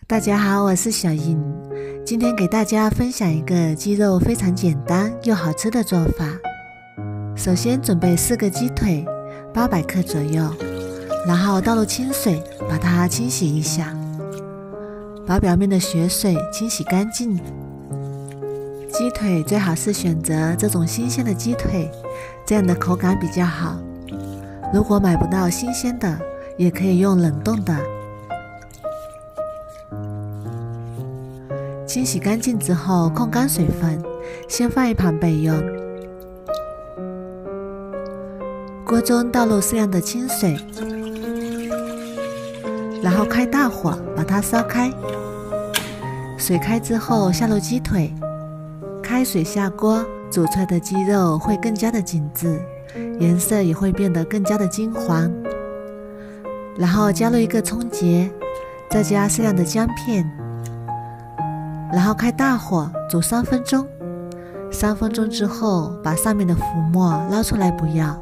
大家好，我是小莹，今天给大家分享一个鸡肉非常简单又好吃的做法。首先准备4个鸡腿，800克左右，然后倒入清水，把它清洗一下，把表面的血水清洗干净。鸡腿最好是选择这种新鲜的鸡腿，这样的口感比较好。如果买不到新鲜的，也可以用冷冻的。清洗干净之后控干水分，先放一旁备用。锅中倒入适量的清水，然后开大火把它烧开。水开之后下入鸡腿，开水下锅，煮出来的鸡肉会更加的紧致，颜色也会变得更加的金黄。然后加入一个葱节，再加适量的姜片，然后开大火煮3分钟。3分钟之后，把上面的浮沫捞出来不要。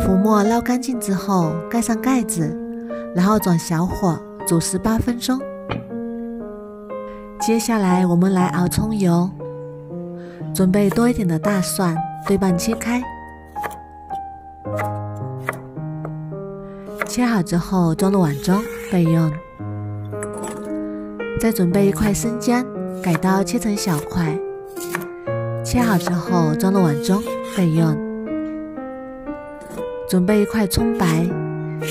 浮沫捞干净之后，盖上盖子，然后转小火煮18分钟。接下来我们来熬葱油，准备多一点的大蒜，对半切开。切好之后装入碗中备用。再准备1块生姜，改刀切成小块，切好之后装入碗中备用。准备1块葱白，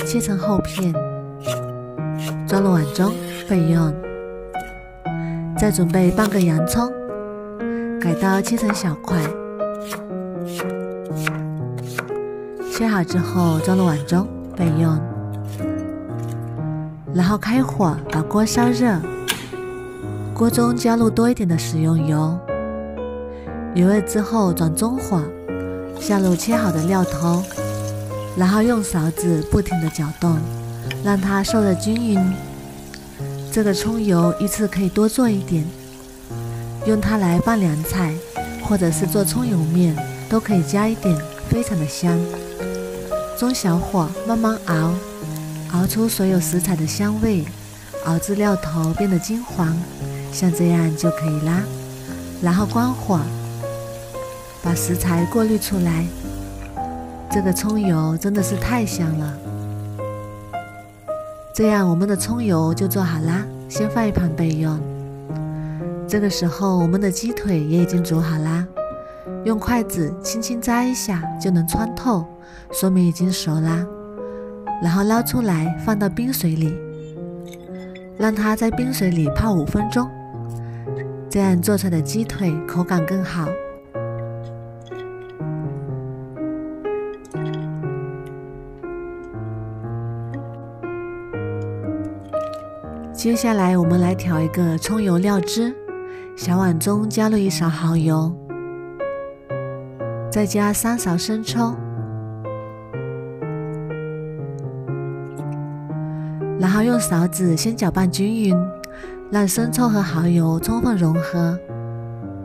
切成厚片，装入碗中备用。再准备半个洋葱，改刀切成小块，切好之后装入碗中备用。然后开火把锅烧热，锅中加入多一点的食用油，油热之后转中火，下入切好的料头，然后用勺子不停地搅动，让它受热均匀。这个葱油一次可以多做一点，用它来拌凉菜，或者是做葱油面，都可以加一点，非常的香。中小火慢慢熬，熬出所有食材的香味，熬至料头变得金黄，像这样就可以啦。然后关火，把食材过滤出来。这个葱油真的是太香了。这样我们的葱油就做好啦，先放一旁备用。这个时候我们的鸡腿也已经煮好啦，用筷子轻轻扎一下就能穿透，说明已经熟啦。然后捞出来放到冰水里，让它在冰水里泡5分钟，这样做出来的鸡腿口感更好。接下来我们来调一个葱油料汁，小碗中加入1勺蚝油，再加3勺生抽，然后用勺子先搅拌均匀，让生抽和蚝油充分融合，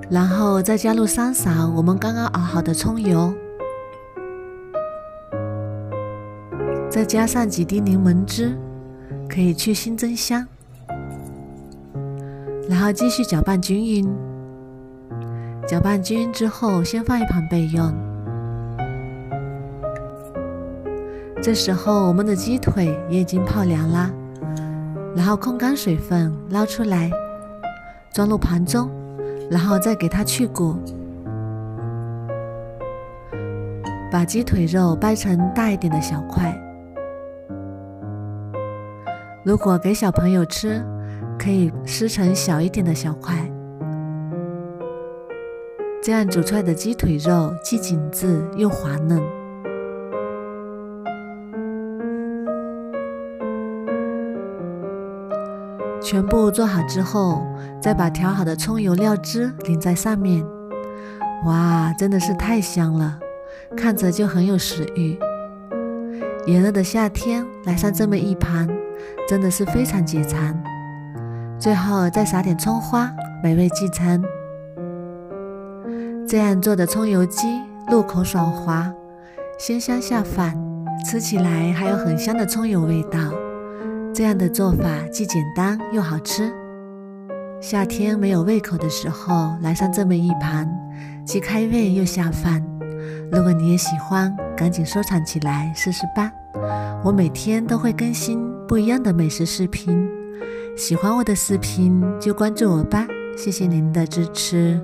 然后再加入3勺我们刚刚熬好的葱油，再加上几滴柠檬汁，可以去腥增香。然后继续搅拌均匀，搅拌均匀之后先放一旁备用。这时候我们的鸡腿也已经泡凉啦，然后控干水分捞出来，装入盘中，然后再给它去骨，把鸡腿肉掰成大一点的小块。如果给小朋友吃，可以撕成小一点的小块，这样煮出来的鸡腿肉既紧致又滑嫩。全部做好之后，再把调好的葱油料汁淋在上面，哇，真的是太香了，看着就很有食欲。炎热的夏天来上这么一盘，真的是非常解馋。最后再撒点葱花，美味继承。这样做的葱油鸡入口爽滑，鲜香下饭，吃起来还有很香的葱油味道，这样的做法既简单又好吃。夏天没有胃口的时候，来上这么一盘，既开胃又下饭。如果你也喜欢，赶紧收藏起来试试吧。我每天都会更新不一样的美食视频，喜欢我的视频就关注我吧，谢谢您的支持。